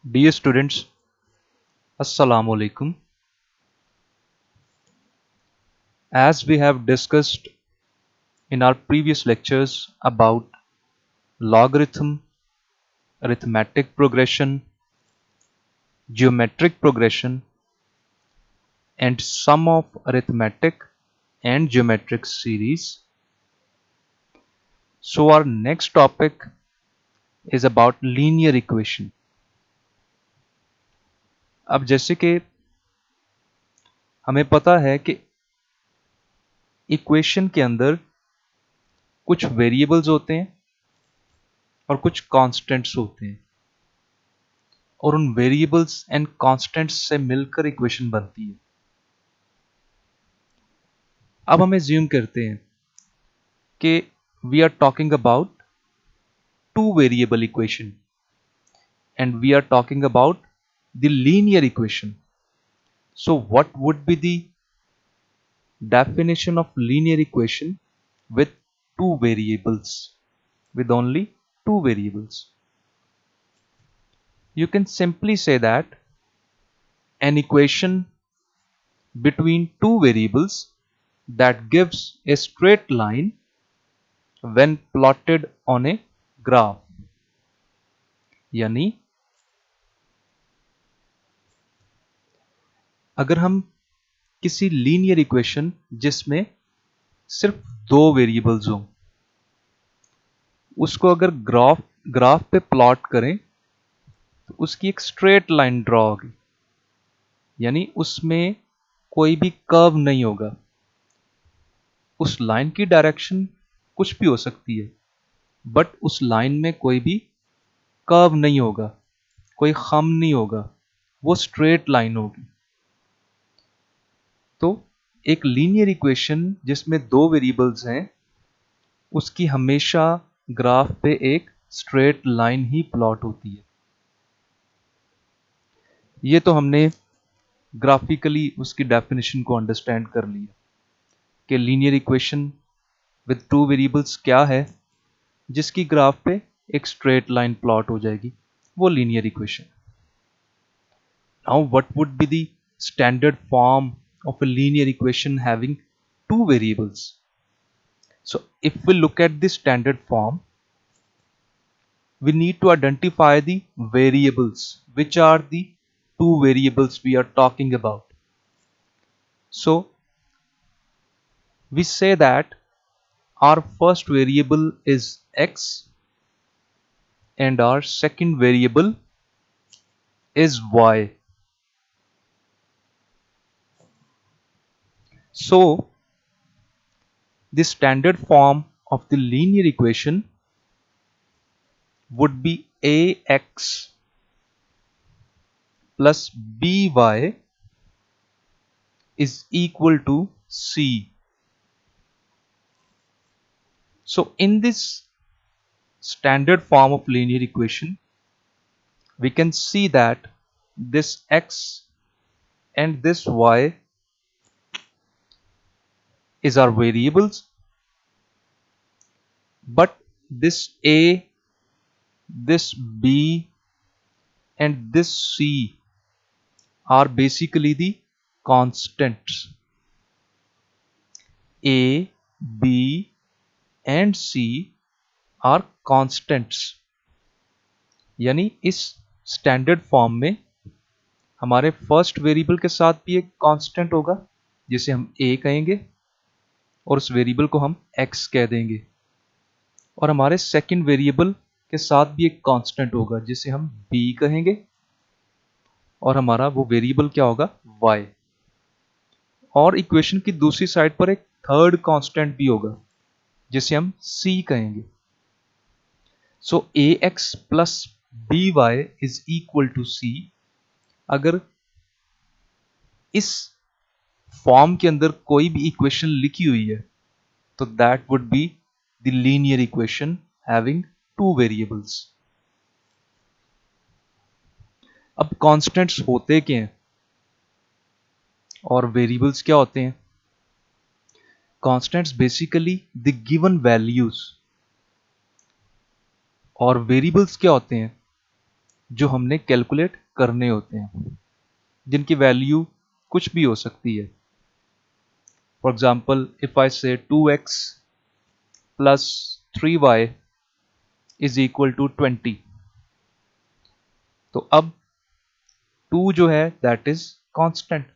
Dear students, Assalamu alaikum. As we have discussed in our previous lectures about logarithm, arithmetic progression, geometric progression, and sum of arithmetic and geometric series. So our next topic is about linear equation. अब जैसे कि हमें पता है कि equation के अंदर कुछ वेरिएबल्स होते हैं और कुछ कांस्टेंट्स होते हैं और उन वेरिएबल्स एंड कांस्टेंट्स से मिलकर इक्वेशन बनती है। अब हम एज्यूम करते हैं कि we are talking about two variable equation and we are talking about the linear equation. So what would be the definition of linear equation with two variables, with only two variables? You can simply say that an equation between two variables that gives a straight line when plotted on a graph. यानी अगर हम किसी linear equation जिसमें सिर्फ दो variables हों उसको अगर ग्राफ पे प्लॉट करें तो उसकी एक स्ट्रेट लाइन ड्रॉ होगी, यानी उसमें कोई भी कर्व नहीं होगा। उस लाइन की डायरेक्शन कुछ भी हो सकती है बट उस लाइन में कोई भी कर्व नहीं होगा, कोई खम नहीं होगा, वो स्ट्रेट लाइन होगी। तो एक लीनियर इक्वेशन जिसमें दो वेरिएबल्स हैं उसकी हमेशा ग्राफ पे एक स्ट्रेट लाइन ही प्लॉट होती है। ये तो हमने ग्राफिकली उसकी डेफिनेशन को अंडरस्टैंड कर लिया कि linear equation with two variables क्या है, जिसकी ग्राफ पे एक स्ट्रेट लाइन प्लॉट हो जाएगी, वो linear equation. Now what would be the standard form of a linear equation having two variables? So if we look at the standard form, we need to identify the variables. Which are the two variables we are talking about? So we say that our first variable is x and our second variable is y. So the standard form of the linear equation would be ax plus by is equal to c. So in this standard form of linear equation, we can see that this x and this y is our variables, but this a, this b and this c are basically the constants. A, b and c are constants. यानी इस standard form में हमारे first variable के साथ भी एक constant होगा जिसे हम a कहेंगे और उस वेरिएबल को हम x कह देंगे, और हमारे सेकंड वेरिएबल के साथ भी एक कांस्टेंट होगा जिसे हम b कहेंगे और हमारा वो वेरिएबल क्या होगा, y। और इक्वेशन की दूसरी साइड पर एक थर्ड कांस्टेंट भी होगा जिसे हम c कहेंगे। So ax plus by is equal to c। अगर इस फॉर्म के अंदर कोई भी इक्वेशन लिखी हुई है तो that would be the linear equation having two variables. अब कांस्टेंट्स होते क्या हैं और वेरिएबल्स क्या होते हैं? Constants basically the given values, और वेरिएबल्स क्या होते हैं? जो हमने कैलकुलेट करने होते हैं, जिनकी वैल्यू कुछ भी हो सकती है। फॉर एग्जाम्पल, इफ आई से 2x plus 3y is equal to 20, तो अब 2 जो है that is constant,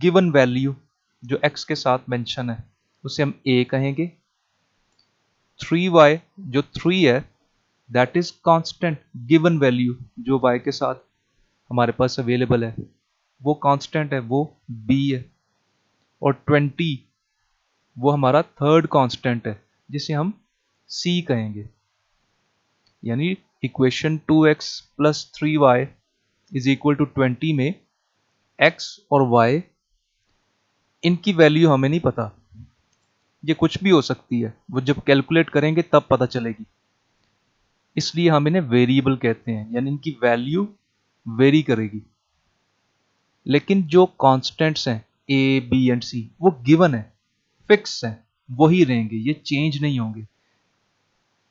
given value जो x के साथ मेंशन है उसे हम a कहेंगे। 3y जो 3 है that is constant, given value जो y के साथ हमारे पास अवेलेबल है वो कांस्टेंट है, वो b है। और 20 वो हमारा थर्ड कांस्टेंट है जिसे हम c कहेंगे। यानी equation 2x plus 3y is equal to 20 में x और y इनकी वैल्यू हमें नहीं पता, ये कुछ भी हो सकती है, वो जब कैलकुलेट करेंगे तब पता चलेगी, इसलिए हम इन्हें वेरिएबल कहते हैं, यानी इनकी वैल्यू वेरी करेगी। लेकिन जो कांस्टेंट्स हैं a, b एंड c वो गिवन है, फिक्स है, वही रहेंगे, ये चेंज नहीं होंगे।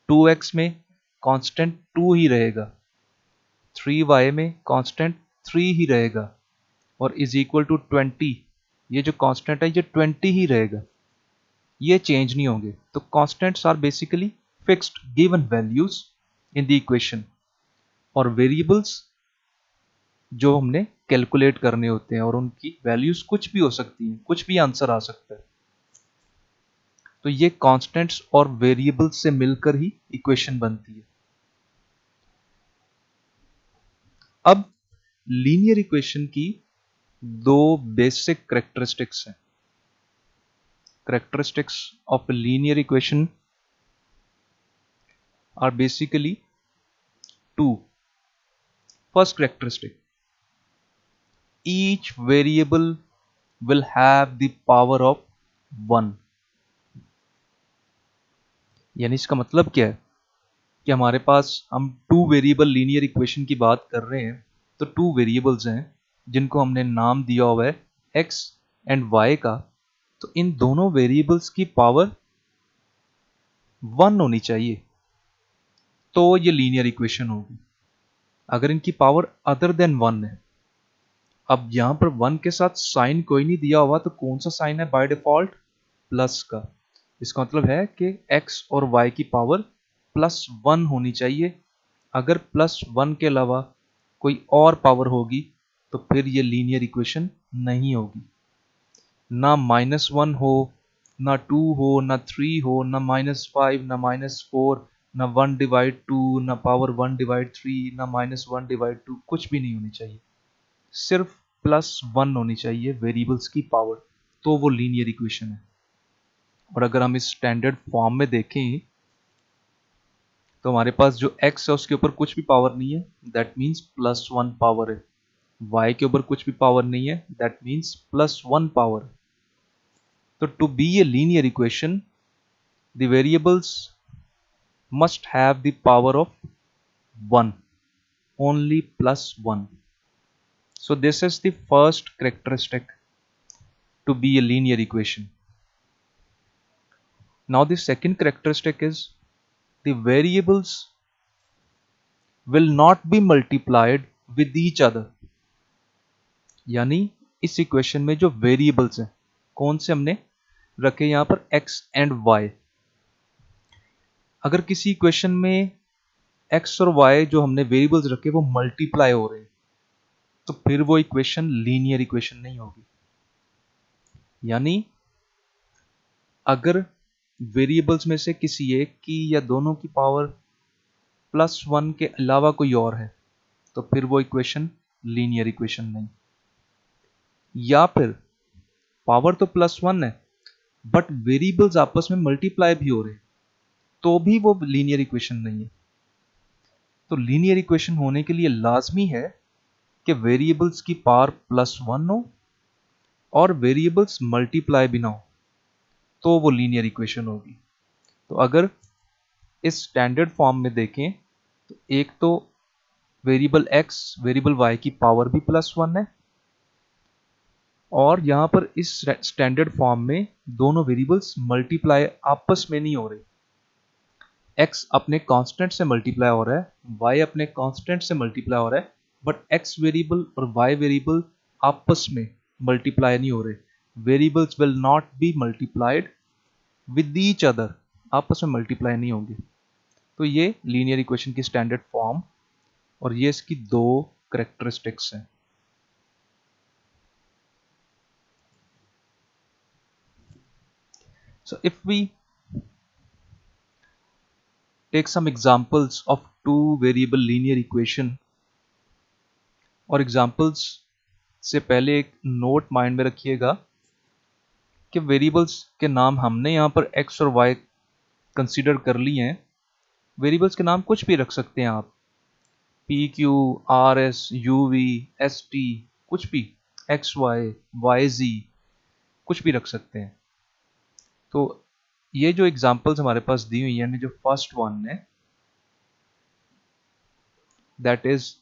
2x में कांस्टेंट 2 ही रहेगा, 3y में कांस्टेंट 3 ही रहेगा, और इज इक्वल टू 20 ये जो कांस्टेंट है ये 20 ही रहेगा, ये चेंज नहीं होंगे। तो constants are basically fixed given values in the equation, और वेरिएबल्स जो हमने कैलकुलेट करने होते हैं और उनकी वैल्यूज कुछ भी हो सकती हैं, कुछ भी आंसर आ सकता है। तो ये कांस्टेंट्स और वेरिएबल्स से मिलकर ही इक्वेशन बनती है। अब लीनियर इक्वेशन की दो बेसिक करेक्टरिस्टिक्स हैं। characteristics of a linear equation are basically two. First characteristic, each variable will have the power of 1। यानी इसका मतलब क्या है कि हमारे पास हम टू वेरिएबल लीनियर इक्वेशन की बात कर रहे हैं, तो टू वेरिएबल्स हैं जिनको हमने नाम दिया हुआ है x एंड y का, तो इन दोनों वेरिएबल्स की पावर 1 होनी चाहिए तो ये लीनियर इक्वेशन होगी। अगर इनकी पावर अदर देन 1 है, अब यहां पर 1 के साथ साइन कोई नहीं दिया हुआ, तो कौन सा साइन है बाय डिफॉल्ट? प्लस का। इसका मतलब है कि x और y की पावर +1 होनी चाहिए। अगर +1 के अलावा कोई और पावर होगी तो फिर ये लीनियर इक्वेशन नहीं होगी। ना -1 हो, ना 2 हो, ना 3 हो, ना -5, ना -4, ना 1/2, ना पावर 1/3, ना -1/2, कुछ भी नहीं होनी चाहिए, सिर्फ +1 होनी चाहिए वेरिएबल्स की पावर, तो वो लीनियर इक्वेशन है। और अगर हम इस स्टैंडर्ड फॉर्म में देखें तो हमारे पास जो x है उसके ऊपर कुछ भी पावर नहीं है, दैट मीन्स +1 पावर है। y के ऊपर कुछ भी पावर नहीं है, दैट मीन्स +1 पावर। तो to be a linear equation the variables must have the power of 1, only +1. So this is the first characteristic to be a linear equation. Now the second characteristic is the variables will not be multiplied with each other. यानी इस equation में जो variables हैं कौन से हमने रखे यहां पर x एंड y, अगर किसी इक्वेशन में x और y जो हमने वेरिएबल्स रखे वो मल्टीप्लाई हो रहे हैं तो फिर वो इक्वेशन लीनियर इक्वेशन नहीं होगी। यानी अगर वेरिएबल्स में से किसी एक की या दोनों की पावर +1 के अलावा कोई और है तो फिर वो इक्वेशन लीनियर इक्वेशन नहीं। या फिर पावर तो +1 है बट वेरिएबल्स आपस में मल्टीप्लाई भी हो रहे हैं तो भी वो लीनियर इक्वेशन नहीं है। तो लीनियर इक्वेशन होने के लिए लाजमी है कि वेरिएबल्स की पावर +1 हो और वेरिएबल्स मल्टीप्लाई भी ना हो, तो वो लीनियर इक्वेशन होगी। तो अगर इस स्टैंडर्ड फॉर्म में देखें तो एक तो वेरिएबल x वेरिएबल y की पावर भी +1 है, और यहां पर इस स्टैंडर्ड फॉर्म में दोनों वेरिएबल्स मल्टीप्लाई आपस में नहीं हो रहे। x अपने कांस्टेंट से मल्टीप्लाई हो रहा है, y अपने कांस्टेंट से मल्टीप्लाई हो रहा है, बट x वेरिएबल और y वेरिएबल आपस में मल्टीप्लाई नहीं हो रहे। Variables will not be multiplied with each other, आपस में मल्टीप्लाई नहीं होंगे। तो ये लीनियर इक्वेशन की स्टैंडर्ड फॉर्म और ये इसकी दो करेक्टरिस्टिक्स हैं। So if we take some examples of two variable linear equation, और एग्जाम्पल्स से पहले एक नोट माइंड में रखिएगा कि वेरिएबल्स के नाम हमने यहाँ पर x और y कंसीडर कर लिए हैं। वेरिएबल्स के नाम कुछ भी रख सकते हैं आप, P Q R S U V S T, कुछ भी, एक्स वाई वाई जी, कुछ भी रख सकते हैं। तो ये जो एग्जाम्पल्स हमारे पास दी हुई है, जो फर्स्ट वन है that is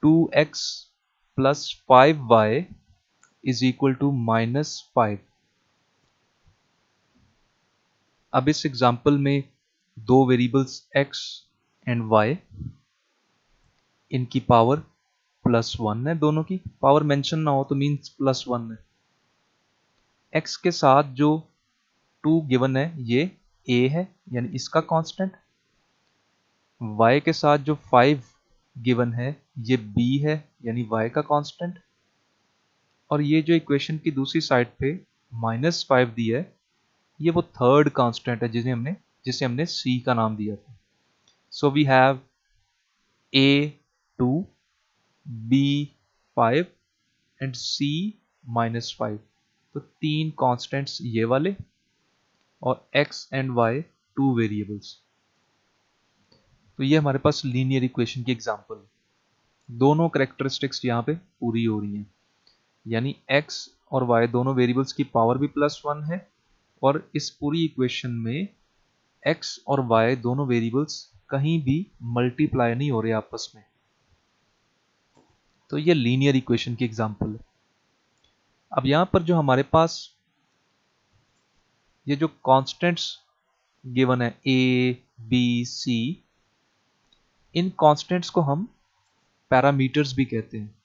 2x plus 5y is equal to -5। अब इस एग्जाम्पल में दो वेरिएबल्स x एंड y, इनकी पावर +1 है, दोनों की पावर मेंशन ना हो तो मीन्स +1 है। x के साथ जो 2 गिवन है ये a है, यानी इसका कांस्टेंट। y के साथ जो 5 गिवन है ये b है, यानी y का कांस्टेंट। और ये जो इक्वेशन की दूसरी साइड पे -5 दी है, ये वो थर्ड कांस्टेंट है जिसे हमने c का नाम दिया था। So we have a 2, b 5 and c -5। तो तीन कांस्टेंट्स ये वाले और x and y two variables. तो ये हमारे पास लीनियर इक्वेशन की एग्जांपल, दोनों करेक्टरिस्टिक्स यहाँ पे पूरी हो रही हैं, यानी x और y दोनों वेरिएबल्स की पावर भी +1 है और इस पूरी इक्वेशन में x और y दोनों वेरिएबल्स कहीं भी मल्टीप्लाई नहीं हो रहे आपस में। तो ये लीनियर इक्वेशन की एग्जांपल है। अब यहां पर जो हमारे पास ये जो कांस्टेंट्स गिवन है a b c, in constants को हम पैरामीटर्स भी कहते हैं।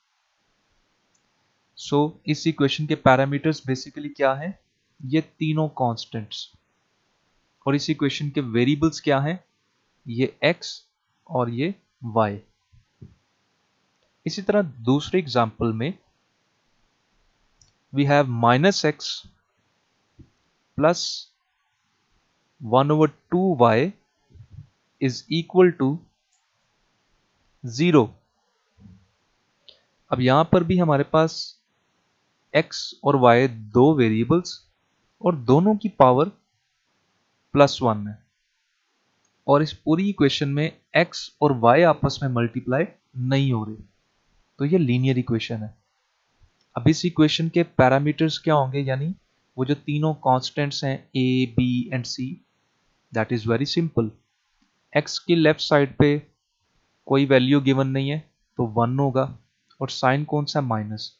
सो इस इक्वेशन के पैरामीटर्स बेसिकली क्या हैं? ये तीनों कांस्टेंट्स। और इस इक्वेशन के वेरिएबल्स क्या हैं? ये x और ये y। इसी तरह दूसरे एग्जांपल में we have -x plus 1/2y is equal to 0। अब यहां पर भी हमारे पास x और y दो वेरिएबल्स और दोनों की पावर +1 है, और इस पूरी इक्वेशन में x और y आपस में मल्टीप्लाई नहीं हो रहे। तो ये लीनियर इक्वेशन है। अब इस इक्वेशन के पैरामीटर्स क्या होंगे, यानी वो जो तीनों कांस्टेंट्स हैं a b and c, that is very simple. x की लेफ्ट साइड पे कोई वैल्यू गिवन नहीं है तो 1 होगा, और साइन कौन सा? माइनस।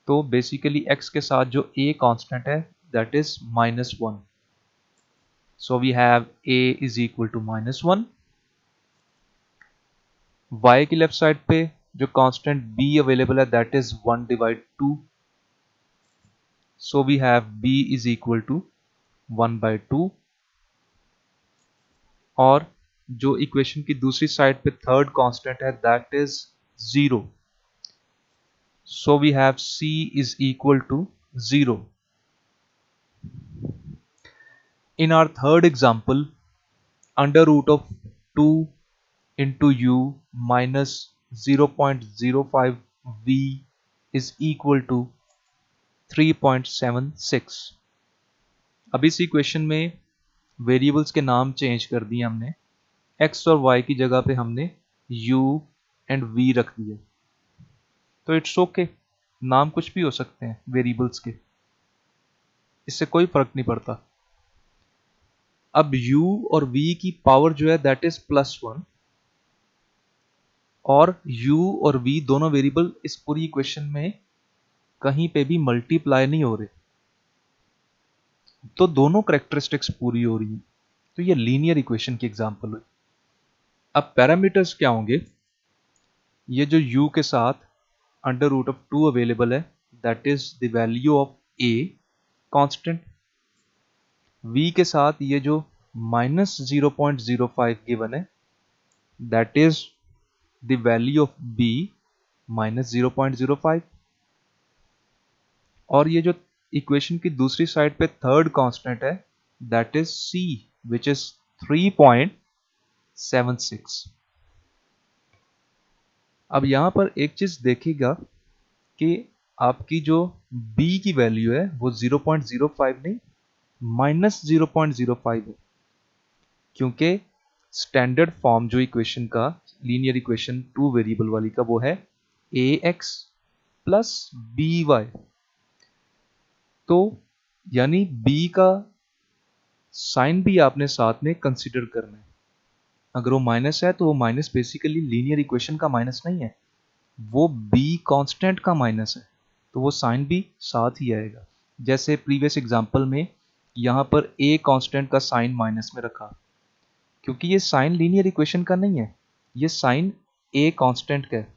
तो बेसिकली x के साथ जो a कांस्टेंट है that is -1। So we have a is equal to -1। y की लेफ्ट साइड पे जो कांस्टेंट b अवेलेबल है that is 1/2। So we have b is equal to 1/2। और जो इक्वेशन की दूसरी साइड पे थर्ड कांस्टेंट है that is 0। So we have c is equal to 0। In our third example, under root of 2 into u minus 0.05 v is equal to 3.76। अब इस equation में variables के नाम चेंज कर दिए हमने, x और y की जगह पे हमने u एंड v रख दिए। तो इट्स ओके, नाम कुछ भी हो सकते हैं वेरिएबल्स के, इससे कोई फर्क नहीं पड़ता। अब u और v की पावर जो है दैट इज +1, और u और v दोनों वेरिएबल इस पूरी इक्वेशन में कहीं पे भी मल्टीप्लाई नहीं हो रहे, तो दोनों करेक्टरिस्टिक्स पूरी हो रही हैं। तो ये लीनियर इक्वेशन की एग्जांपल हुई। अब पैरामीटर्स क्या होंगे? ये जो u के साथ अंडर रूट ऑफ 2 अवेलेबल है, that is the value of a constant. v के साथ ये जो -0.05 गिवन है, that is the value of b -0.05। और ये जो इक्वेशन की दूसरी साइड पे थर्ड कांस्टेंट है, that is c which is 3.76। अब यहां पर एक चीज देखिएगा कि आपकी जो b की वैल्यू है वो 0.05 नहीं, -0.05 है, क्योंकि स्टैंडर्ड फॉर्म जो इक्वेशन का, लीनियर इक्वेशन 2 वेरिएबल वाली का, वो है ax प्लस by। तो यानी b का साइन भी आपने साथ में कंसिडर करना है। अगर वो माइनस है तो वो माइनस बेसिकली लीनियर इक्वेशन का माइनस नहीं है, वो b कांस्टेंट का माइनस है, तो वो साइन भी साथ ही आएगा। जैसे प्रीवियस एग्जांपल में यहाँ पर a कांस्टेंट का साइन माइनस में रखा, क्योंकि ये साइन लीनियर इक्वेशन का नहीं है, ये साइन a कांस्टेंट का है।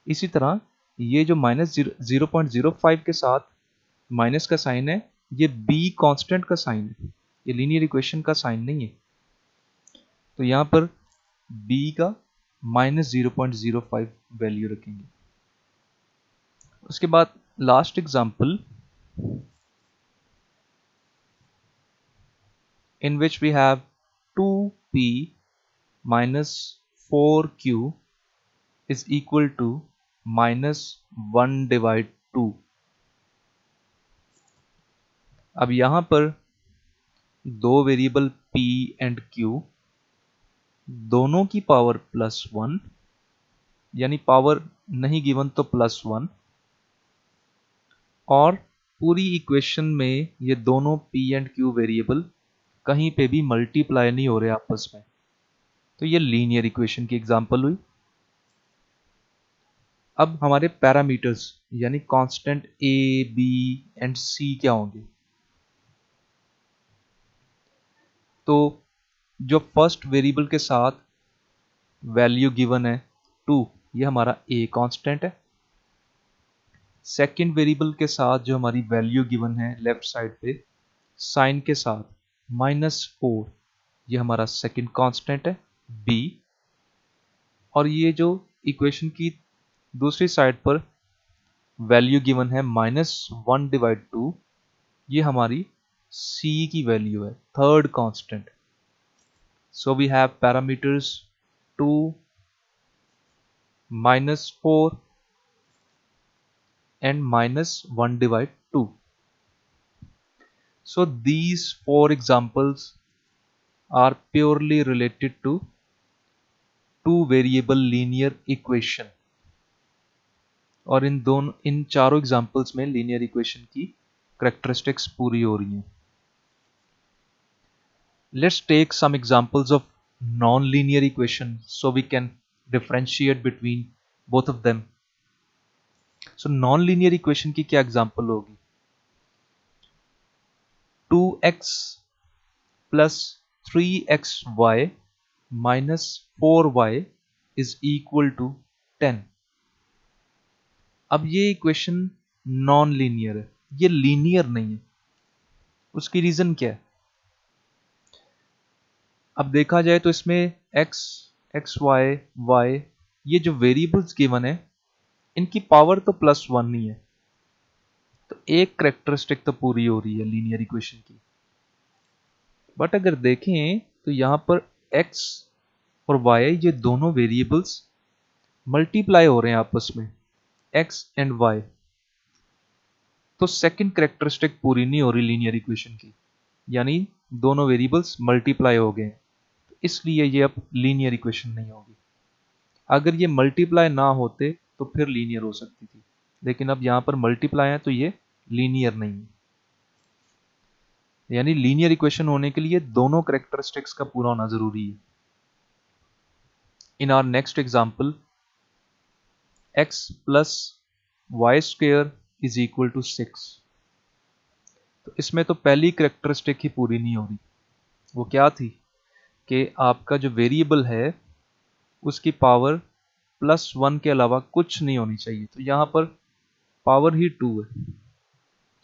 इसी तरह ये जो -0.05 के साथ माइनस का साइन है, ये b कांस्टेंट का साइन है, ये लीनियर इक्वेशन का साइन नहीं है। तो यहाँ पर b का -0.05 वैल्यू रखेंगे। उसके बाद last example, in which we have 2p minus 4q is equal to -1 divide 2। अब यहां पर दो वेरिएबल p एंड q, दोनों की पावर +1, यानी पावर नहीं गिवन तो +1, और पूरी इक्वेशन में ये दोनों p एंड q वेरिएबल कहीं पे भी मल्टीप्लाई नहीं हो रहे आपस में, तो ये लीनियर इक्वेशन की एग्जांपल हुई। अब हमारे पैरामीटर्स यानी constant a, b and c क्या होंगे? तो जो फर्स्ट वेरिएबल के साथ वैल्यू गिवन है 2, ये हमारा a कांस्टेंट है। सेकंड वेरिएबल के साथ जो हमारी वैल्यू गिवन है लेफ्ट साइड पे साइन के साथ -4, ये हमारा सेकंड कांस्टेंट है b। और ये जो इक्वेशन की दूसरी साइड पर वैल्यू गिवन है -1 डिवाइड 2, ये हमारी c की वैल्यू है, third constant. So we have parameters 2, -4 and -1 divide 2. So these four examples are purely related to two variable linear equation, और इन चारों एग्जाम्पल्स में लीनियर इक्वेशन की करेक्टरिस्टिक्स पूरी हो रही हैं। Let's take some examples of non-linear equation so we can differentiate between both of them. So non-linear equation की क्या एग्जाम्पल होगी? 2x plus 3xy minus 4y is equal to 10। अब ये इक्वेशन नॉन लीनियर है, ये लीनियर नहीं है। उसकी रीजन क्या है? अब देखा जाए तो इसमें x, xy, y, ये जो वेरिएबल्स गिवन है, इनकी पावर तो +1 नहीं है, तो एक करेक्टरिस्टिक तो पूरी हो रही है लीनियर इक्वेशन की। बट अगर देखें तो यहां पर x और y, ये दोनों वेरिएबल्स मल्टीप्लाई हो रहे हैं आपस में, x एंड y, तो सेकंड करेक्टरिस्टिक पूरी नहीं हो रही लीनियर इक्वेशन की, यानी दोनों वेरिएबल्स मल्टीप्लाई हो गए, इसलिए ये अब लीनियर इक्वेशन नहीं होगी। अगर ये मल्टीप्लाई ना होते तो फिर लीनियर हो सकती थी, लेकिन अब यहां पर मल्टीप्लाई है तो ये लीनियर नहीं है। यानी लीनियर इक्वेशन होने के लिए दोनों करेक्टरिस्टिक्स का पूरा होना जरूरी है। In our next example, x plus y square is equal to 6। तो इसमें तो पहली करेक्टरिस्टिक ही पूरी नहीं हो रही। वो क्या थी? कि आपका जो वेरिएबल है उसकी पावर +1 के अलावा कुछ नहीं होनी चाहिए। तो यहाँ पर पावर ही 2 है,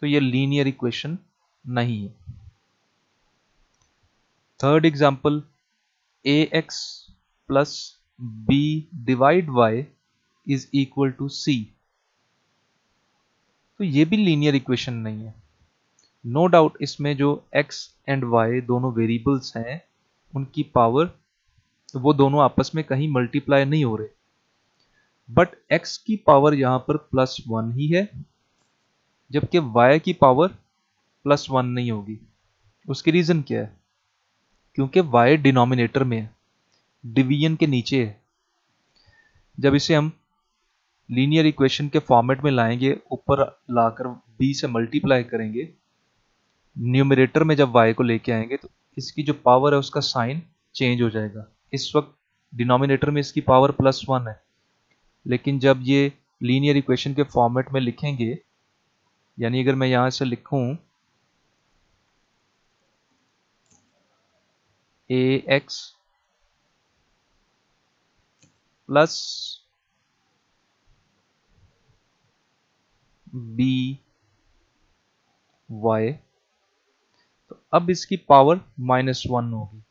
तो ये लीनियर इक्वेशन नहीं है। Third example, ax plus B divide Y is equal to C, तो ये भी लीनियर इक्वेशन नहीं है। नो डाउट इसमें जो x एंड y दोनों वेरिएबल्स हैं उनकी पावर, तो वो दोनों आपस में कहीं मल्टीप्लाई नहीं हो रहे, बट x की पावर यहां पर +1 ही है, जबकि y की पावर +1 नहीं होगी। उसकी रीजन क्या है? क्योंकि y डिनोमिनेटर में है, डिवीजन के नीचे है। जब इसे हम लीनियर इक्वेशन के फॉर्मेट में लाएंगे, ऊपर लाकर b से मल्टीप्लाई करेंगे, न्यूमरेटर में जब y को लेके आएंगे तो इसकी जो पावर है उसका साइन चेंज हो जाएगा। इस वक्त डिनोमिनेटर में इसकी पावर +1 है, लेकिन जब ये लीनियर इक्वेशन के फॉर्मेट में लिखेंगे, यानी अगर मैं यहां से लिखूं ax प्लस बी वाई, तो अब इसकी पावर -1 होगी।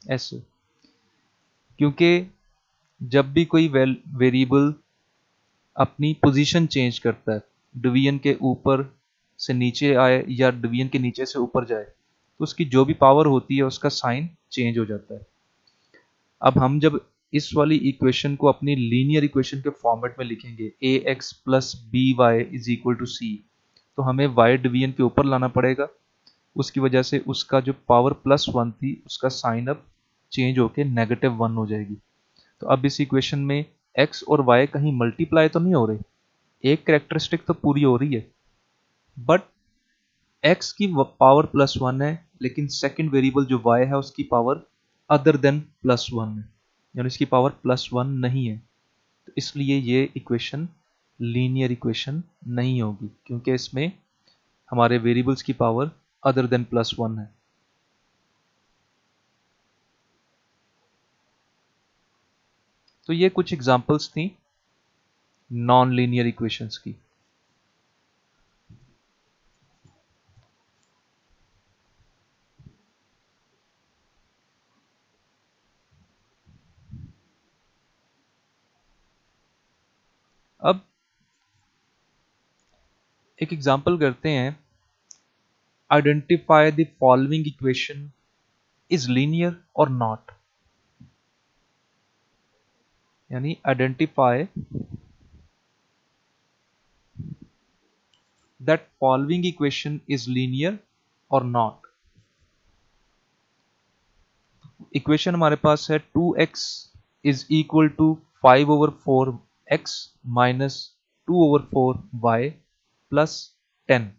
ऐसे, क्योंकि जब भी कोई वेरिएबल अपनी पोजीशन चेंज करता है, डिवीजन के ऊपर से नीचे आए या डिवीजन के नीचे से ऊपर जाए, तो उसकी जो भी पावर होती है उसका साइन चेंज हो जाता है। अब हम जब इस वाली इक्वेशन को अपनी लीनियर इक्वेशन के फॉर्मेट में लिखेंगे, ax plus B Y is equal to C, तो हमें y डिवीजन के ऊपर लाना पड़ेगा। उसकी वजह से उसका जो पावर +1 थी उसका साइन अब चेंज होके -1 हो जाएगी। तो अब इस इक्वेशन में x और y कहीं मल्टीप्लाई तो नहीं हो रहे, एक कैरेक्टरिस्टिक तो पूरी हो रही है, बट x की पावर +1 है, लेकिन सेकंड वेरिएबल जो y है उसकी पावर अदर देन +1 है, यानी इसकी पावर +1 नहीं है। तो इसलिए ये इक्वेशन लीनियर इक्वेशन नहीं होगी, क्योंकि इसमें हमारे वेरिएबल्स की पावर अदर देन +1 है। तो ये कुछ एग्जांपल्स थी नॉन लीनियर इक्वेशंस की। अब एक एग्जांपल करते हैं, identify the following equation is linear और नॉट, यानी identify that following equation is linear और नॉट। इक्वेशन हमारे पास है 2x is equal to 5/4x minus 2/4y plus 10।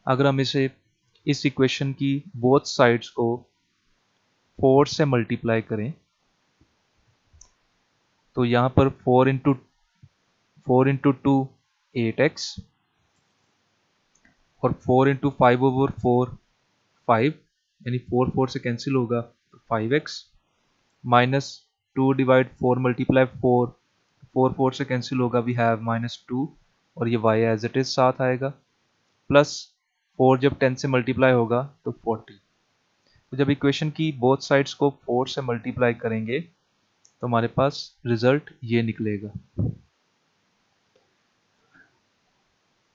अगर हम इस इक्वेशन की बोथ साइड्स को 4 से मल्टीप्लाई करें, तो यहां पर 4 इंटू 2 8x, और 4 इंटू 5/4 5, यानी 4 से कैंसिल होगा तो 5x, माइनस 2/4 मल्टीप्लाई 4 से कैंसिल होगा, वी हैव -2, और ये y एज इट इज साथ आएगा, प्लस 4 जब 10 से मल्टीप्लाई होगा तो 40। तो जब इक्वेशन की बोथ साइड्स को 4 से मल्टीप्लाई करेंगे तो हमारे पास रिजल्ट ये निकलेगा।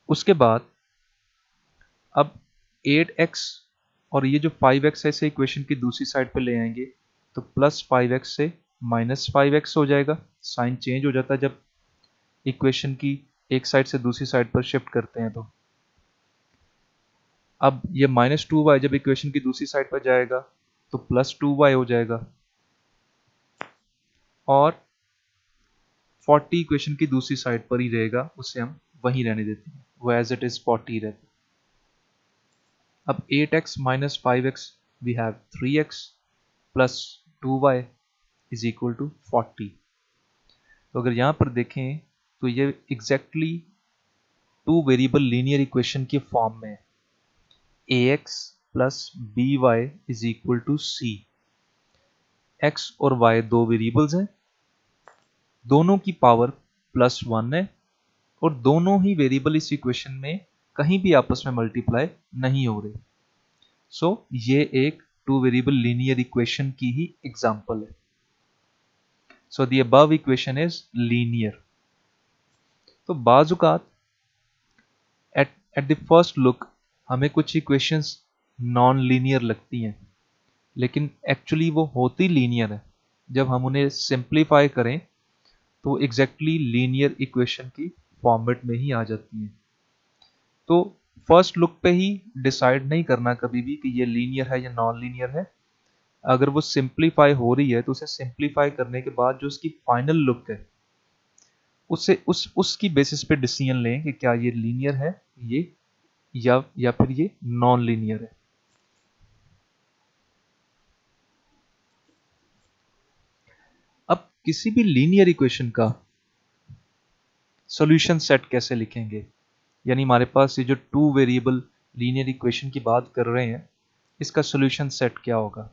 उसके बाद अब 8x और ये जो 5x है इसे इक्वेशन की दूसरी साइड पे ले आएंगे, तो +5x से -5x हो जाएगा। साइन चेंज हो जाता है जब इक्वेशन की एक साइड से दूसरी साइड पर शिफ्ट करते हैं। तो अब ये -2y जब इक्वेशन की दूसरी साइड पर जाएगा तो +2y हो जाएगा, और 40 इक्वेशन की दूसरी साइड पर ही रहेगा, उसे हम वहीं रहने देते हैं, वो एज इट इज 40 रहते हैं। अब 8x minus 5x we have 3x plus 2y is equal to 40। तो अगर यहां पर देखें तो ये exactly two variable linear equation के फॉर्म में है। ax plus by is equal to c। x और y दो वेरिएबल्स हैं, दोनों की पावर +1 है और दोनों ही वेरिएबल इस इक्वेशन में कहीं भी आपस में मल्टीप्लाई नहीं हो रहे। सो ये एक टू वेरिएबल लीनियर इक्वेशन की ही एग्जांपल है। So the above equation is linear. तो बाजुकात एट द फर्स्ट लुक हमें कुछ इक्वेशंस नॉन लीनियर लगती हैं, लेकिन एक्चुअली वो होती लीनियर है। जब हम उन्हें सिंप्लीफाई करें तो एग्जैक्टली लीनियर इक्वेशन की फॉर्मेट में ही आ जाती हैं। तो फर्स्ट लुक पे ही डिसाइड नहीं करना कभी भी कि ये लीनियर है या नॉन लीनियर है। अगर वो सिंप्लीफाई हो रही है तो उसे सिंप्लीफाई करने के बाद जो उसकी फाइनल लुक है उससे उसकी बेसिस पे डिसीजन लें कि क्या ये लीनियर है ये या फिर ये नॉन लीनियर है। अब किसी भी लीनियर इक्वेशन का सॉल्यूशन सेट कैसे लिखेंगे, यानी हमारे पास ये जो टू वेरिएबल लीनियर इक्वेशन की बात कर रहे हैं इसका सॉल्यूशन सेट क्या होगा।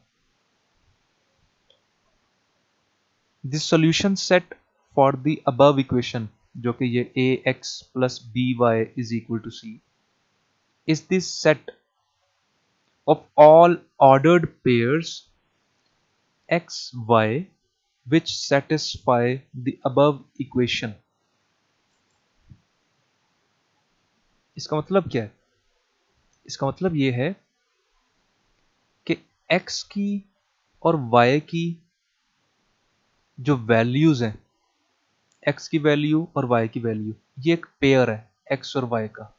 This solution set for the above equation जो कि ये ax plus by is equal to c is this set of all ordered pairs x y which satisfy the above equation। इसका मतलब क्या है? इसका मतलब ये है कि x की और y की जो वैल्यूज हैं, x की वैल्यू और y की वैल्यू, ये एक पेयर है x और y का।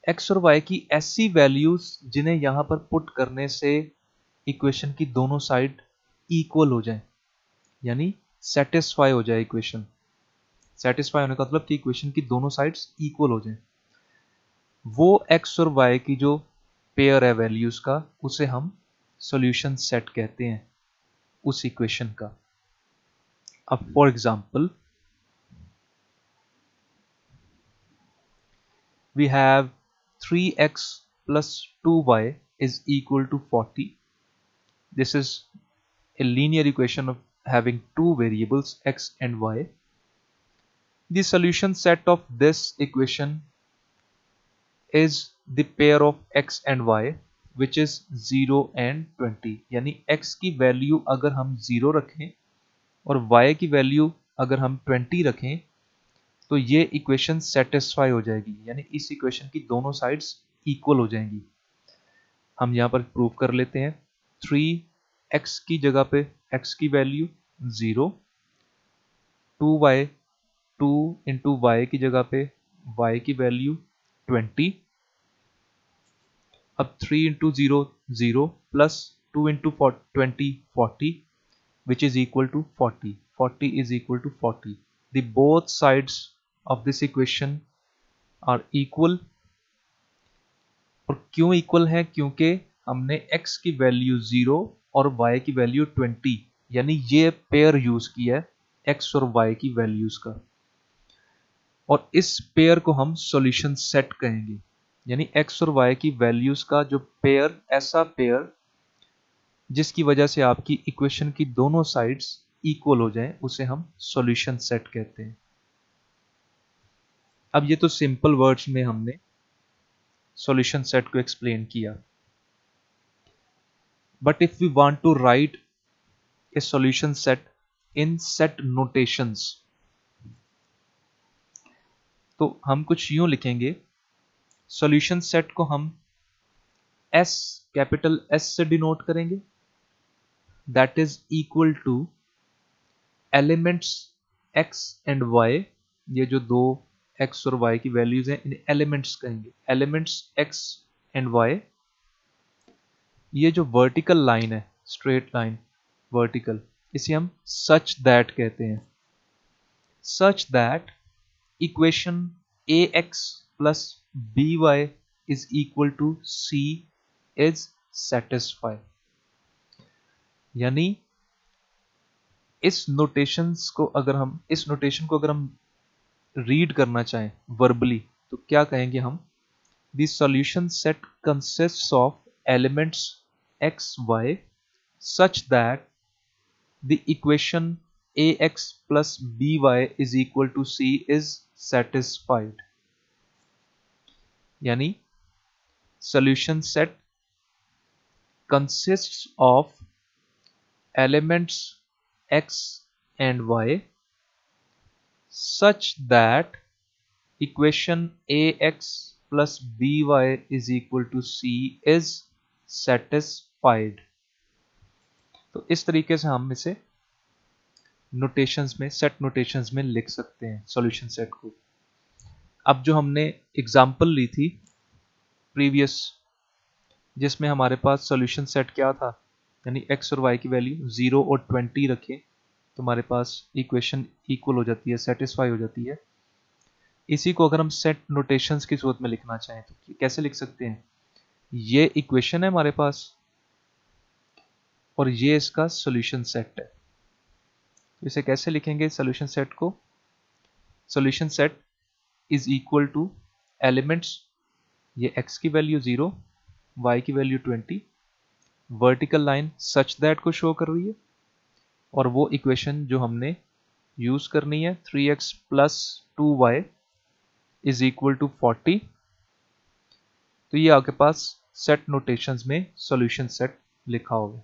x और y की ऐसी वैल्यूज जिन्हें यहां पर पुट करने से इक्वेशन की दोनों साइड इक्वल हो जाए, यानी सेटिस्फाई हो जाए इक्वेशन। सेटिस्फाई होने का मतलब कि इक्वेशन की दोनों साइड्स इक्वल हो जाए। वो x और y की जो पेयर है वैल्यूज का उसे हम सॉल्यूशन सेट कहते हैं उस इक्वेशन का। अब for example we have 3x plus 2y is equal to 40. This is a linear equation of having two variables x and y. The solution set of this equation is the pair of x and y which is 0 and 20। यानी x की value अगर हम 0 रखें और y की value अगर हम 20 रखें तो ये इक्वेशन सेटिस्फाई हो जाएगी, यानी इस इक्वेशन की दोनों साइड्स इक्वल हो जाएंगी। हम यहां पर प्रूव कर लेते हैं। 3x की जगह पे x की वैल्यू 0, 2y 2 इंटू वाई की जगह पे y की वैल्यू 20। अब 3 into 0 0 plus 2 into 20 40 which is equal to 40। 40 is equal to 40। The both sides of this equation are equal। और क्यों इक्वल है? क्योंकि हमने x की वैल्यू 0 और y की वैल्यू 20, यानी ये पेयर यूज किया है x और y की वैल्यूज का, और इस पेयर को हम सॉल्यूशन सेट कहेंगे। यानी x और y की वैल्यूज का जो पेयर, ऐसा पेयर जिसकी वजह से आपकी इक्वेशन की दोनों साइड्स इक्वल हो जाएं, उसे हम सॉल्यूशन सेट कहते हैं। अब ये तो सिंपल वर्ड्स में हमने सॉल्यूशन सेट को एक्सप्लेन किया, but if we want to write a solution set in set notations तो हम कुछ यूं लिखेंगे। सॉल्यूशन सेट को हम S, कैपिटल S से डिनोट करेंगे, that is equal two elements x and y। ये जो दो x और y की वैल्यूज हैं इन्हें एलिमेंट्स कहेंगे, एलिमेंट्स x एंड y। ये जो वर्टिकल लाइन है, स्ट्रेट लाइन वर्टिकल, इसे हम सच दैट कहते हैं। Such that equation ax plus by is equal to c is satisfy. यानी इस नोटेशन को अगर हम रीड करना चाहें वर्बली तो क्या कहेंगे हम? The solution set consists of elements x y such that the equation ax plus by is equal to c is satisfied। यानी solution set consists of elements x and y such that equation ax plus by is equal to c is satisfied। तो इस तरीके से हम इसे notations में, set notations में लिख सकते हैं सॉल्यूशन सेट को। अब जो हमने एग्जांपल ली थी प्रीवियस, जिसमें हमारे पास सॉल्यूशन सेट क्या था, यानी x और y की वैल्यू 0 और 20 रखें तो हमारे पास इक्वेशन इक्वल हो जाती है, सेटिस्फाई हो जाती है। इसी को अगर हम सेट नोटेशंस की सूरत में लिखना चाहें तो कैसे लिख सकते हैं? ये इक्वेशन है हमारे पास और ये इसका सॉल्यूशन सेट है। इसे कैसे लिखेंगे सॉल्यूशन सेट को? Solution set is equal two elements, ये x की वैल्यू 0, y की value 20, vertical line such that को शो कर रही है, और वो इक्वेशन जो हमने यूज करनी है 3x plus 2y is equal to 40। तो ये आपके पास सेट नोटेशंस में सॉल्यूशन सेट लिखा होगा।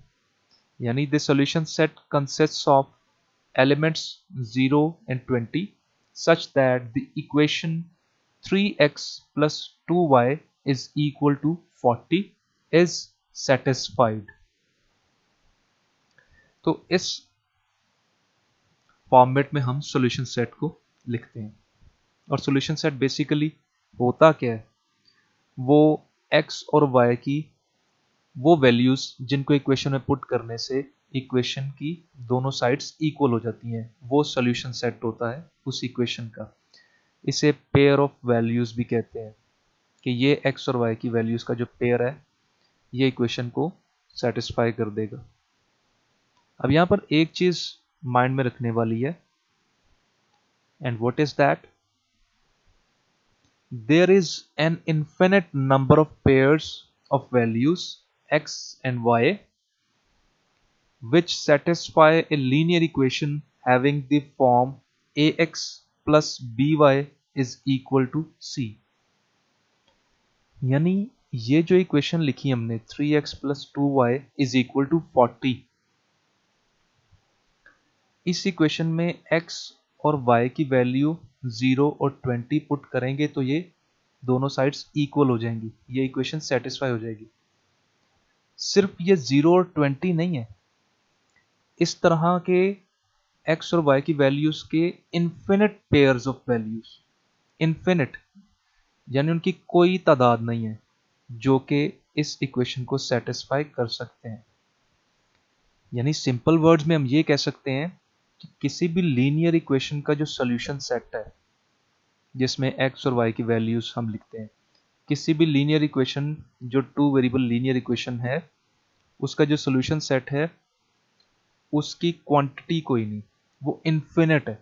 यानी the solution set consists of elements 0 and 20 such that the equation 3x plus 2y is equal to 40 is satisfied। तो इस फॉर्मेट में हम सॉल्यूशन सेट को लिखते हैं। और सॉल्यूशन सेट बेसिकली होता क्या है? वो x और y की वो वैल्यूज जिनको इक्वेशन में पुट करने से इक्वेशन की दोनों साइड्स इक्वल हो जाती हैं, वो सॉल्यूशन सेट होता है उस इक्वेशन का। इसे पेयर ऑफ वैल्यूज भी कहते हैं कि ये x और y की वैल्यूज का जो पेयर है ये इक्वेशन को सेटिस्फाई कर देगा। अब यहां पर एक चीज माइंड में रखने वाली है, and what is that? There is an infinite number of pairs of values x and y which satisfy a linear equation having the form ax plus by is equal to c। यानी ये जो equation लिखी हमने 3x plus 2y is equal to 40, इस equation में x और y की value 0 और 20 पुट करेंगे तो ये दोनों साइड्स इक्वल हो जाएंगी, ये इक्वेशन सेटिस्फाई हो जाएगी। सिर्फ ये 0 और 20 नहीं है, इस तरह के x और y की वैल्यूज के infinite pairs of values, infinite यानी उनकी कोई तादाद नहीं है जो कि इस इक्वेशन को सेटिस्फाई कर सकते हैं। यानी सिंपल वर्ड्स में हम ये कह सकते हैं कि किसी भी लीनियर इक्वेशन का जो सॉल्यूशन सेट है जिसमें x और y की वैल्यूज हम लिखते हैं, किसी भी लीनियर इक्वेशन जो टू वेरिएबल लीनियर इक्वेशन है उसका जो सॉल्यूशन सेट है उसकी क्वांटिटी कोई नहीं, वो इन्फिनिट है।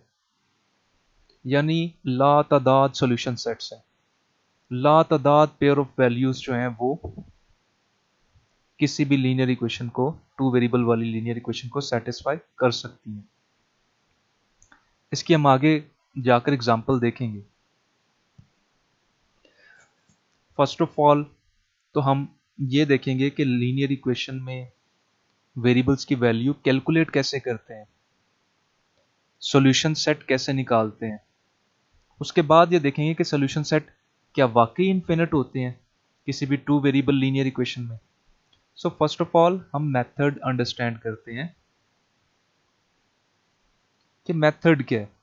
यानी लातादाद सॉल्यूशन सेट्स हैं, लातादाद पेयर ऑफ वैल्यूज जो हैं वो किसी भी लीनियर इक्वेशन को, टू वेरिएबल वाली लीनियर इक्वेशन को सेटिस्फाई कर सकती हैं। इसकी हम आगे जाकर एग्जांपल देखेंगे। फर्स्ट ऑफ ऑल तो हम ये देखेंगे कि लीनियर इक्वेशन में वेरिएबल्स की वैल्यू कैलकुलेट कैसे करते हैं, सॉल्यूशन सेट कैसे निकालते हैं। उसके बाद ये देखेंगे कि सॉल्यूशन सेट क्या वाकई इन्फिनिट होते हैं किसी भी टू वेरिएबल लीनियर इक्वेशन में। सो फर्स्ट ऑफ ऑल हम मेथड अंडरस्टैंड करते हैं कि मेथड क्या है।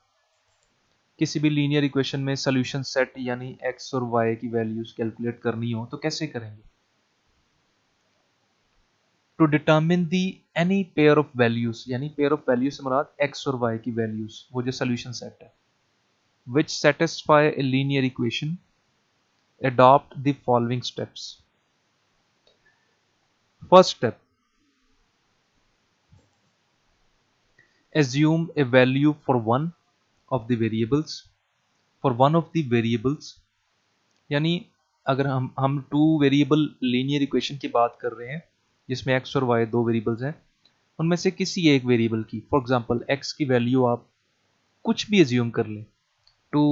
किसी भी लीनियर इक्वेशन में सॉल्यूशन सेट यानी x और y की वैल्यूज कैलकुलेट करनी हो तो कैसे करेंगे? To determine the any pair of values, यानी पेयर ऑफ वैल्यूज से मुराद x और y की वैल्यूज, वो जो सॉल्यूशन सेट है। which satisfy a linear equation, adopt the following steps. First step, assume a value for one of the variables. For one of the variables, यानी अगर हम टू वेरिएबल लीनियर इक्वेशन की बात कर रहे हैं जिसमें x और y दो वेरिएबल्स हैं, उनमें से किसी एक वेरिएबल की, फॉर एग्जांपल x की वैल्यू आप कुछ भी एज्यूम कर लें, 2,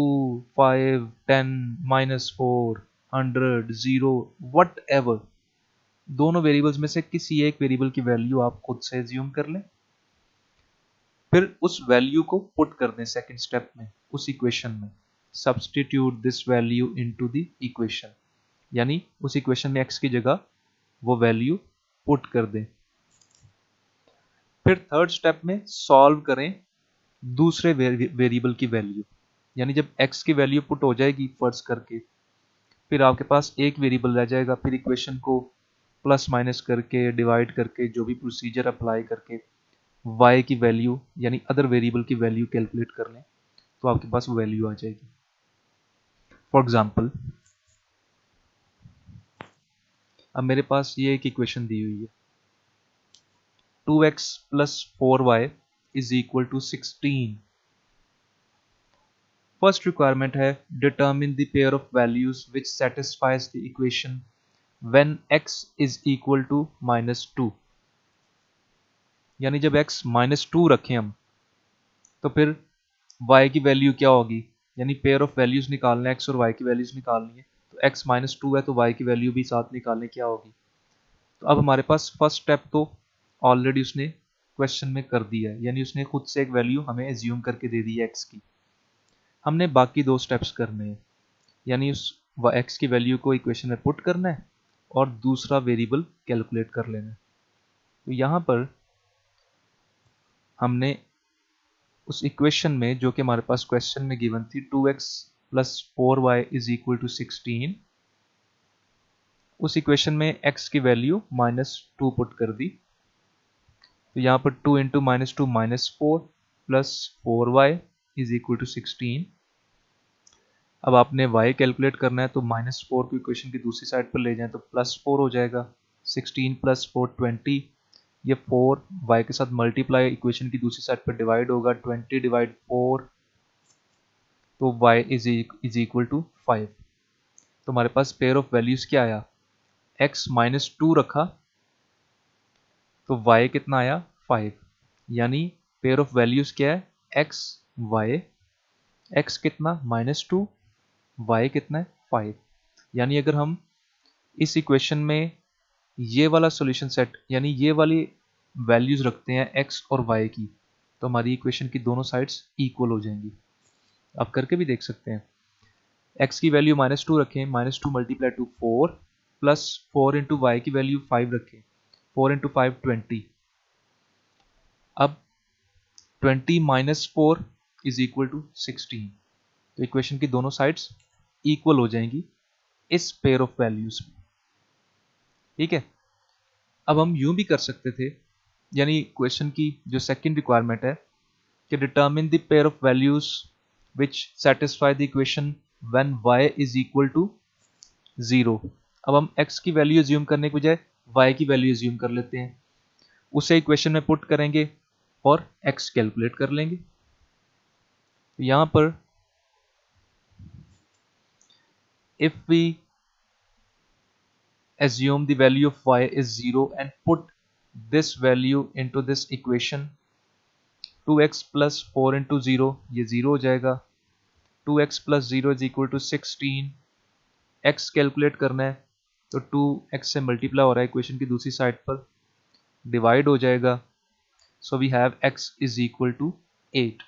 5, 10, -4, 100, 0, वट एवर, दोनों वेरिएबल्स में से किसी एक वेरिएबल की वैल्यू आप खुद से एज्यूम कर लें, फिर उस वैल्यू को पुट कर दें सेकंड स्टेप में उस इक्वेशन में, substitute this value into the equation, यानी उस इक्वेशन में x की जगह वो वैल्यू पुट कर दें। फिर थर्ड स्टेप में सॉल्व करें दूसरे वेरिएबल की वैल्यू, यानी जब x की वैल्यू पुट हो जाएगी फर्ज करके, फिर आपके पास एक वेरिएबल रह जाएगा, फिर इक्वेशन को प्लस माइनस करके डिवाइड करके जो भी प्रोसीजर अप्लाई करके y की वैल्यू यानी अदर वेरिएबल की वैल्यू कैलकुलेट कर लें तो आपके पास वो वैल्यू आ जाएगी। फॉर एग्जांपल अब मेरे पास ये एक इक्वेशन दी हुई है, 2x plus 4y is equal to 16। First requirement है determine the pair of values which satisfies the equation when x is equal to -2, यानी जब x -2 रखें हम तो फिर y की वैल्यू क्या होगी, यानी पेयर ऑफ वैल्यूज निकालना है, x और y की वैल्यूज निकालनी है, तो x -2 है तो y की वैल्यू भी साथ निकालने क्या होगी। तो अब हमारे पास फर्स्ट स्टेप तो ऑलरेडी उसने क्वेश्चन में कर दिया है, यानी उसने खुद से एक वैल्यू हमें एज्यूम करके दे दी है x की। हमने बाकी दो स्टेप्स करने हैं, यानी उस x की वैल्यू को इक्वेशन में पुट करना है और दूसरा वेरिएबल कैलकुलेट कर लेना है। तो यहाँ पर हमने उस इक्वेशन में जो कि हमारे पास क्वेश्चन में गिवन थी 2x plus 4y is equal to 16, उस इक्वेशन में x की वैल्यू -2 पुट कर दी। तो यहाँ पर 2 into -2 -4 plus 4y is equal to 16। अब आपने y कैलकुलेट करना है तो -4 को इक्वेशन की दूसरी साइड पर ले जाएं तो +4 हो जाएगा, 16 + 4 20, ये 4 y के साथ मल्टीप्लाई इक्वेशन की दूसरी साइड पर डिवाइड होगा, 20 / 4 तो y इज इक्वल टू 5। तो हमारे पास पेयर ऑफ वैल्यूज क्या आया, x -2 रखा तो y कितना आया 5, यानी पेयर ऑफ वैल्यूज क्या है x y, x कितना -2, y कितना है 5। यानी अगर हम इस इक्वेशन में ये वाला सॉल्यूशन सेट यानी ये वाली वैल्यूज रखते हैं x और y की, तो हमारी इक्वेशन की दोनों साइड्स इक्वल हो जाएंगी। आप करके भी देख सकते हैं, x की वैल्यू -2 रखें, -2 × 2 4 प्लस 4 इंटू वाई की वैल्यू 5 रखें, 4 इंटू 5 20। अब 20 - 4 इज इक्वल टू 16, तो इक्वेशन की दोनों साइड्स इक्वल हो जाएंगी इस पेयर ऑफ वैल्यूज में। ठीक है, अब हम यूं भी कर सकते थे, यानी क्वेश्चन की जो सेकंड रिक्वायरमेंट है कि determine the pair of values which satisfy the equation when y is equal to 0। अब हम x की वैल्यू एज्यूम करने के बजाय y की वैल्यू एज्यूम कर लेते हैं, उसे इक्वेशन में पुट करेंगे और x कैलकुलेट कर लेंगे। तो यहां पर if we assume the value of y is 0 and put this value into this equation, 2x plus 4 into 0 ये 0 हो जाएगा, 2x plus 0 is equal to 16। x calculate करना है तो 2x से मल्टीप्लाई हो रहा है इक्वेशन की दूसरी साइड पर, डिवाइड हो जाएगा, so we have x is equal to 8।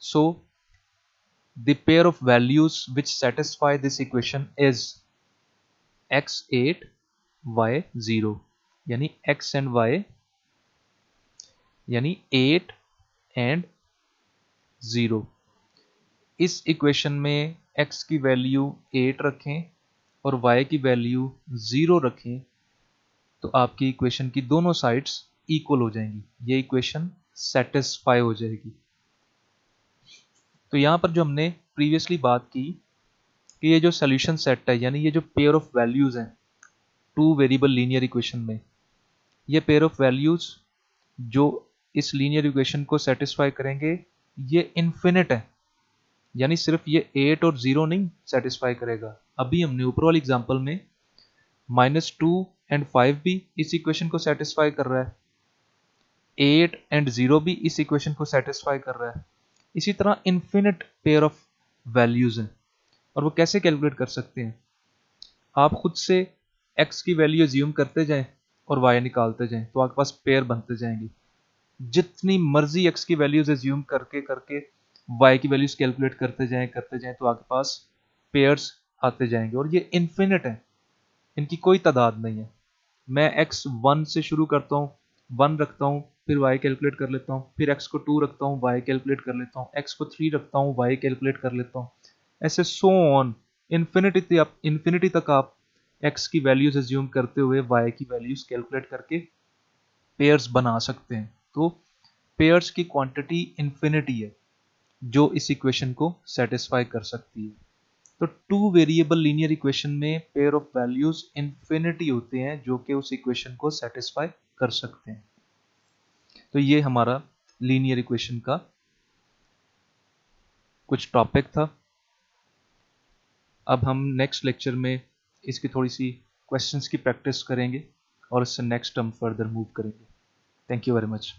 so the pair of values which satisfy this equation is x8 y0, यानी x and y यानी 8 एंड 0। इस इक्वेशन में x की वैल्यू 8 रखें और y की वैल्यू 0 रखें तो आपकी इक्वेशन की दोनों साइड्स इक्वल हो जाएंगी, ये इक्वेशन सेटिस्फाई हो जाएगी। तो यहाँ पर जो हमने प्रीवियसली बात की कि ये जो सोल्यूशन सेट है, यानी ये जो पेयर ऑफ वैल्यूज हैं टू वेरिएबल लीनियर इक्वेशन में, ये पेयर ऑफ वैल्यूज जो इस लीनियर इक्वेशन को सेटिस्फाई करेंगे ये इन्फिनिट है, यानी सिर्फ ये 8 और 0 नहीं सेटिस्फाई करेगा। अभी हमने ऊपर वाली एग्जांपल में -2 एंड 5 भी इस इक्वेशन को सेटिस्फाई कर रहा है, 8 एंड 0 भी इस इक्वेशन को सेटिस्फाई कर रहा है। इसी तरह इन्फिनिट पेयर ऑफ वैल्यूज हैं। और वो कैसे कैलकुलेट कर सकते हैं? आप खुद से x की वैल्यू एज्यूम करते जाएं और y निकालते जाएं तो आपके पास पेयर बनते जाएंगे। जितनी मर्जी x की वैल्यूज एज्यूम करके करके y की वैल्यूज कैलकुलेट करते जाएं तो आपके पास पेयर्स आते जाएंगे और ये इन्फिनिट है, इनकी कोई तादाद नहीं है। मैं x 1 से शुरू करता हूँ, 1 रखता हूँ, फिर y कैलकुलेट कर लेता हूँ, फिर x को 2 रखता हूँ, y कैलकुलेट कर लेता हूँ, x को 3 रखता हूँ, y कैलकुलेट कर लेता हूँ, ऐसे सो ऑन इन्फिनिटी तक आप x की वैल्यूज एज्यूम करते हुए y की वैल्यूज कैलकुलेट करके पेयर्स बना सकते हैं। तो पेयर्स की क्वांटिटी इन्फिनिटी है जो इस इक्वेशन को सेटिस्फाई कर सकती है। तो टू वेरिएबल लीनियर इक्वेशन में पेयर ऑफ वैल्यूज इन्फिनिटी होते हैं जो कि उस इक्वेशन को सेटिस्फाई कर सकते हैं। तो ये हमारा लीनियर इक्वेशन का कुछ टॉपिक था। अब हम नेक्स्ट लेक्चर में इसकी थोड़ी सी क्वेश्चंस की प्रैक्टिस करेंगे और इससे नेक्स्ट हम फर्दर मूव करेंगे। Thank you very much.